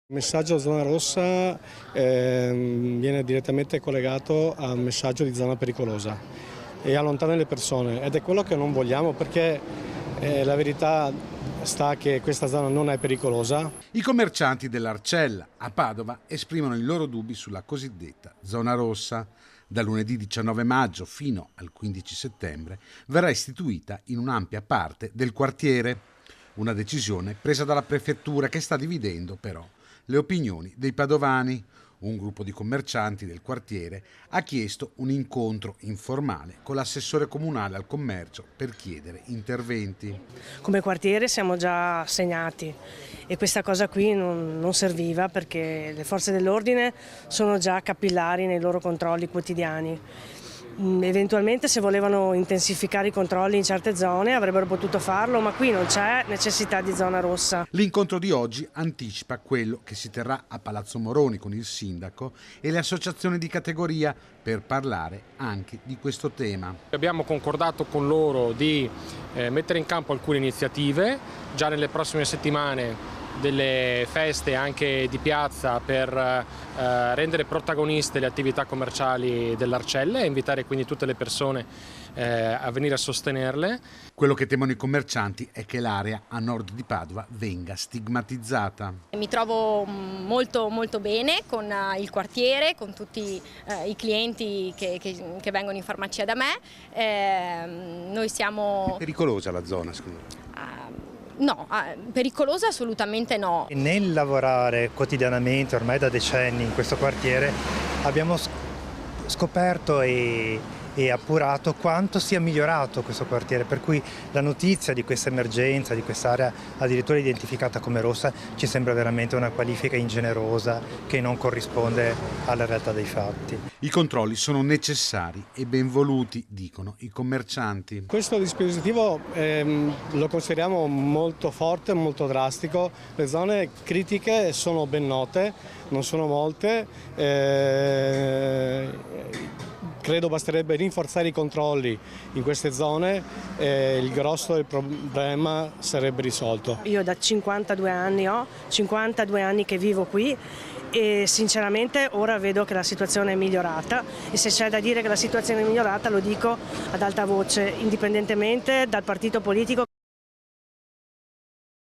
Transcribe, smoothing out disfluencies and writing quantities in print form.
Il messaggio zona rossa viene direttamente collegato al messaggio di zona pericolosa e allontana le persone, ed è quello che non vogliamo, perché la verità sta che questa zona non è pericolosa. I commercianti dell'Arcella a Padova esprimono i loro dubbi sulla cosiddetta zona rossa. Da lunedì 19 maggio fino al 15 settembre verrà istituita in un'ampia parte del quartiere. Una decisione presa dalla prefettura che sta dividendo però le opinioni dei padovani. Un gruppo di commercianti del quartiere ha chiesto un incontro informale con l'assessore comunale al commercio per chiedere interventi. Come quartiere siamo già segnati e questa cosa qui non serviva, perché le forze dell'ordine sono già capillari nei loro controlli quotidiani. Eventualmente, se volevano intensificare i controlli in certe zone avrebbero potuto farlo, ma qui non c'è necessità di zona rossa. L'incontro di oggi anticipa quello che si terrà a Palazzo Moroni con il sindaco e le associazioni di categoria per parlare anche di questo tema. Abbiamo concordato con loro di mettere in campo alcune iniziative già nelle prossime settimane, delle feste anche di piazza, per rendere protagoniste le attività commerciali dell'Arcella e invitare quindi tutte le persone a venire a sostenerle. Quello che temono i commercianti è che l'area a nord di Padova venga stigmatizzata. Mi trovo molto bene con il quartiere, con tutti i clienti che vengono in farmacia da me. Noi siamo... È pericolosa la zona, secondo me? No, pericolosa assolutamente no. Nel lavorare quotidianamente, ormai da decenni, in questo quartiere, abbiamo scoperto e appurato quanto sia migliorato questo quartiere, per cui la notizia di questa emergenza, di quest'area addirittura identificata come rossa, ci sembra veramente una qualifica ingenerosa che non corrisponde alla realtà dei fatti. I controlli sono necessari e ben voluti, dicono i commercianti. Questo dispositivo lo consideriamo molto forte, molto drastico. Le zone critiche sono ben note, non sono molte. Credo basterebbe rinforzare i controlli in queste zone e il grosso del problema sarebbe risolto. Io da 52 anni ho 52 anni che vivo qui e sinceramente ora vedo che la situazione è migliorata, e se c'è da dire che la situazione è migliorata lo dico ad alta voce, indipendentemente dal partito politico